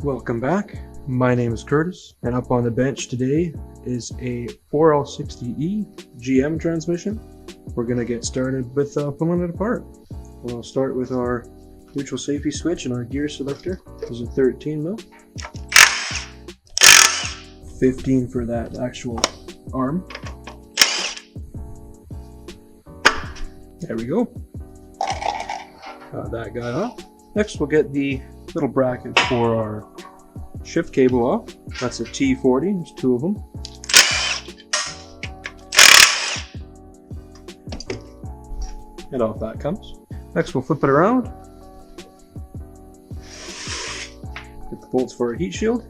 Welcome back. My name is Curtis, and up on the bench today is a 4L60E GM transmission. We're going to get started with pulling it apart. We'll start with our neutral safety switch and our gear selector. This is a 13 mil. 15 for that actual arm. There we go. Got that guy off. Next we'll get the little bracket for our shift cable off. That's a T40, there's two of them. And off that comes. Next we'll flip it around. Get the bolts for our heat shield.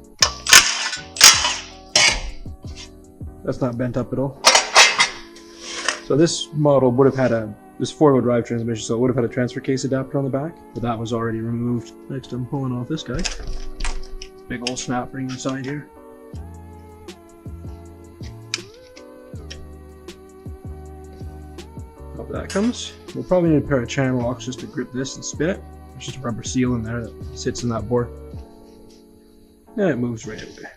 That's not bent up at all. So this model would have had this four-wheel drive transmission, so it would have had a transfer case adapter on the back, but that was already removed. Next I'm pulling off this guy. Big old snap ring inside here. Off that comes. We'll probably need a pair of channel locks just to grip this and spin it. There's just a rubber seal in there that sits in that board. And it moves right away.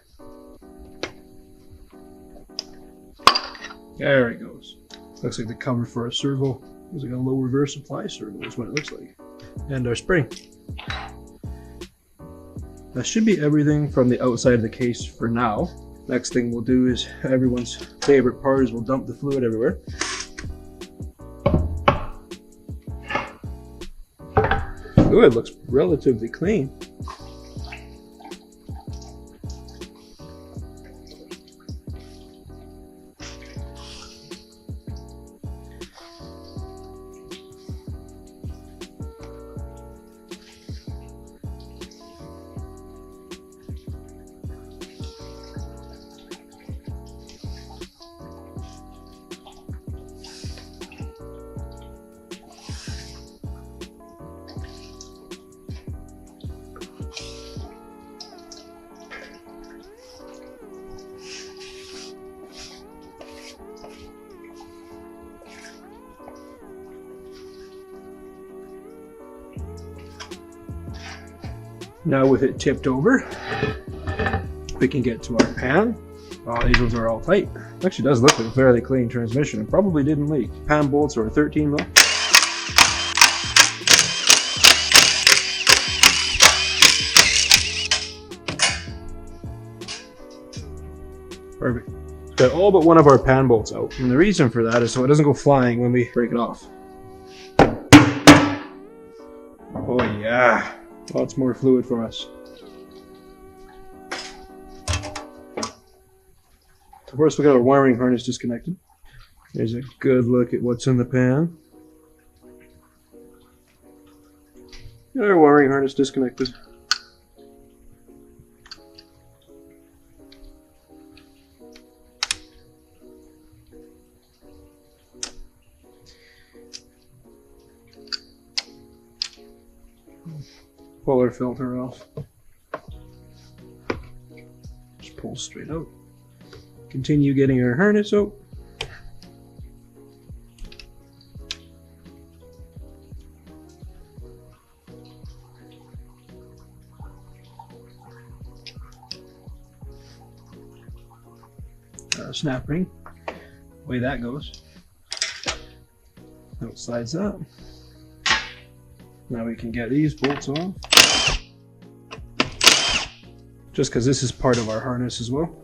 There it goes. Looks like the cover for a servo. It's like a low reverse supply servo is what it looks like. And our spring. That should be everything from the outside of the case for now. Next thing we'll do is everyone's favorite part is we'll dump the fluid everywhere. Ooh, it looks relatively clean. Now with it tipped over, we can get to our pan. Oh, these ones are all tight. Actually does look like a fairly clean transmission. It probably didn't leak. Pan bolts are 13 mil. Perfect. Got all but one of our pan bolts out. And the reason for that is so it doesn't go flying when we break it off. Oh yeah. Lots more fluid for us. Of course, we got our wiring harness disconnected. There's a good look at what's in the pan. Got our wiring harness disconnected. Pull our filter off. Just pull straight out. Continue getting our harness out. Snap ring. Away that goes. That slides up. Now we can get these bolts off. Just because this is part of our harness as well.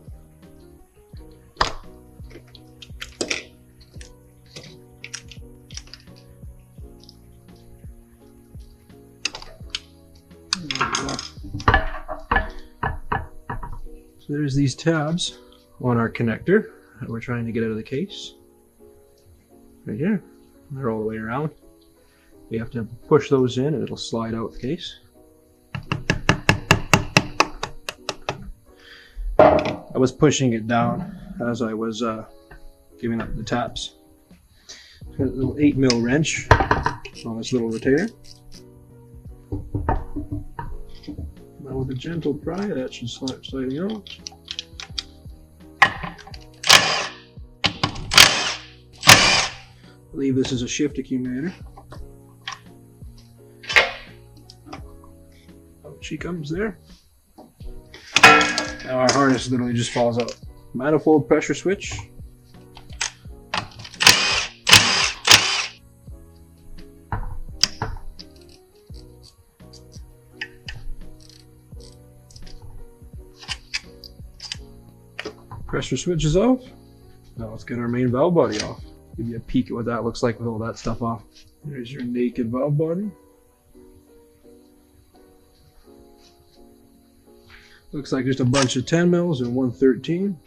So there's these tabs on our connector that we're trying to get out of the case. Right here. They're all the way around. We have to push those in and it'll slide out the case. I was pushing it down as I was giving up the taps. Got a little 8 mil wrench on this little rotator. Now with a gentle pry, that should start sliding out. I believe this is a shift accumulator. Out she comes there. Now our harness literally just falls out. Manifold pressure switch. Pressure switch is off. Now let's get our main valve body off. Give you a peek at what that looks like with all that stuff off. There's your naked valve body. Looks like just a bunch of 10 mils and one 13.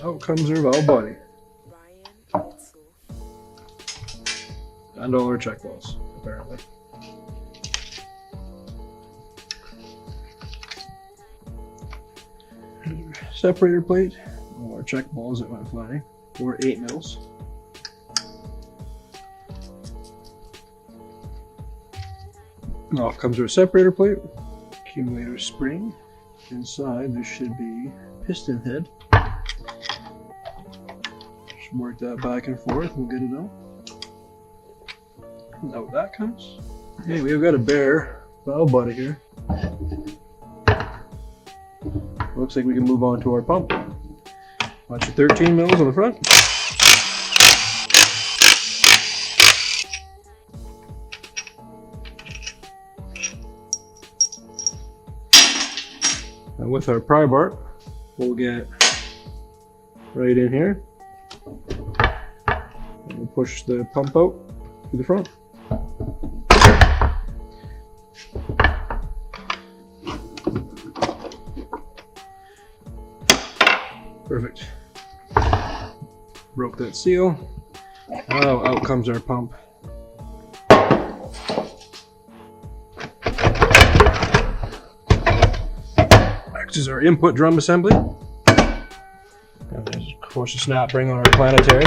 Out comes our valve body. And all our check balls, apparently. Separator plate, all our check balls that went flying, or 8 mils. Off comes our separator plate, accumulator spring. Inside there should be piston head. Just work that back and forth, we'll get it out. Out that comes. Okay, we've got a bare valve body here. Looks like we can move on to our pump. Bunch of 13 mils on the front. And with our pry bar, we'll get right in here. And we'll push the pump out to the front. Perfect. Broke that seal. Oh, out comes our pump. Next is our input drum assembly. And there's of course a snap ring on our Planetary.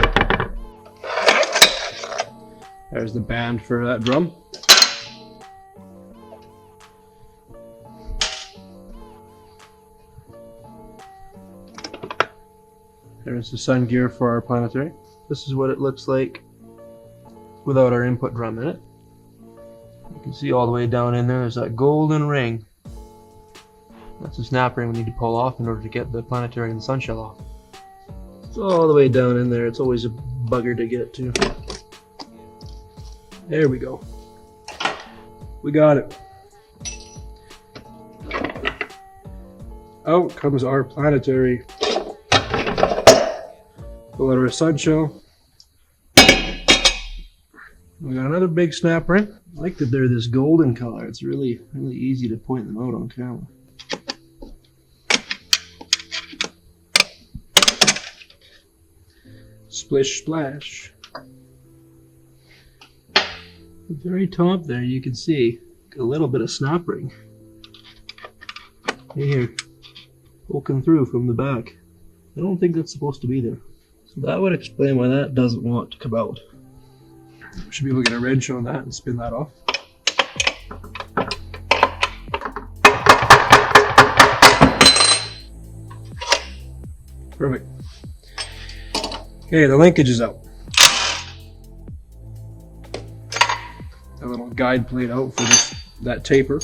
There's the band for that drum. There's the sun gear for our Planetary. This is what it looks like without our input drum in it. You can see all the way down in there, there's that golden ring. That's the snap ring we need to pull off in order to get the Planetary and the sun shell off. It's all the way down in there. It's always a bugger to get to. There we go. We got it. Out comes our Planetary. Pull out our sun shell. We got another big snap ring. I like that they're this golden color. It's really easy to point them out on camera. Splish splash. At the very top there you can see a little bit of snap ring. Here, poking through from the back. I don't think that's supposed to be there. So that would explain why that doesn't want to come out. We should be able to get a wrench on that and spin that off. Perfect. Okay, the linkage is out. A little guide plate out for that taper.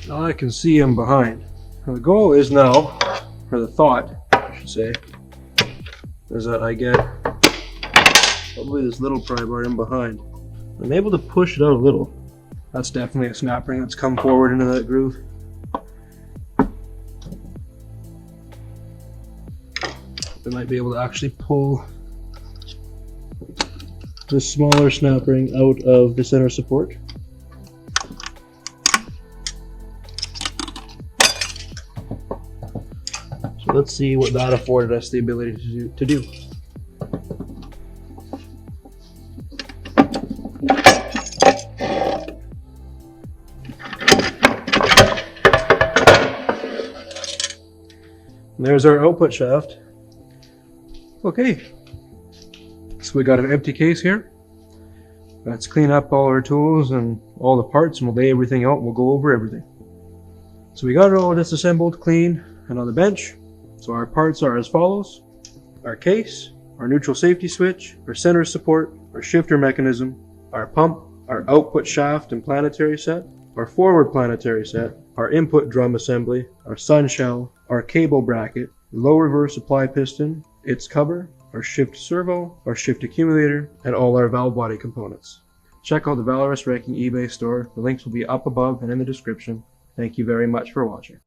Now I can see him behind. Now the goal is now, or the thought, I should say, is that I get probably this little pry bar in behind. I'm able to push it out a little. That's definitely a snap ring that's come forward into that groove. I might be able to actually pull the smaller snap ring out of the center support. So let's see what that afforded us the ability to do. And there's our output shaft. Okay, so we got an empty case here. Let's clean up all our tools and all the parts, and we'll lay everything out and we'll go over everything. So we got it all disassembled, clean, and on the bench. So our parts are as follows: our case, our neutral safety switch, our center support, our shifter mechanism, our pump, our output shaft and planetary set, our forward planetary set, our input drum assembly, our sun shell, our cable bracket, low reverse supply piston, its cover, our shift servo, our shift accumulator, and all our valve body components. Check out the Valorous Wrecking eBay store. The links will be up above and in the description. Thank you very much for watching.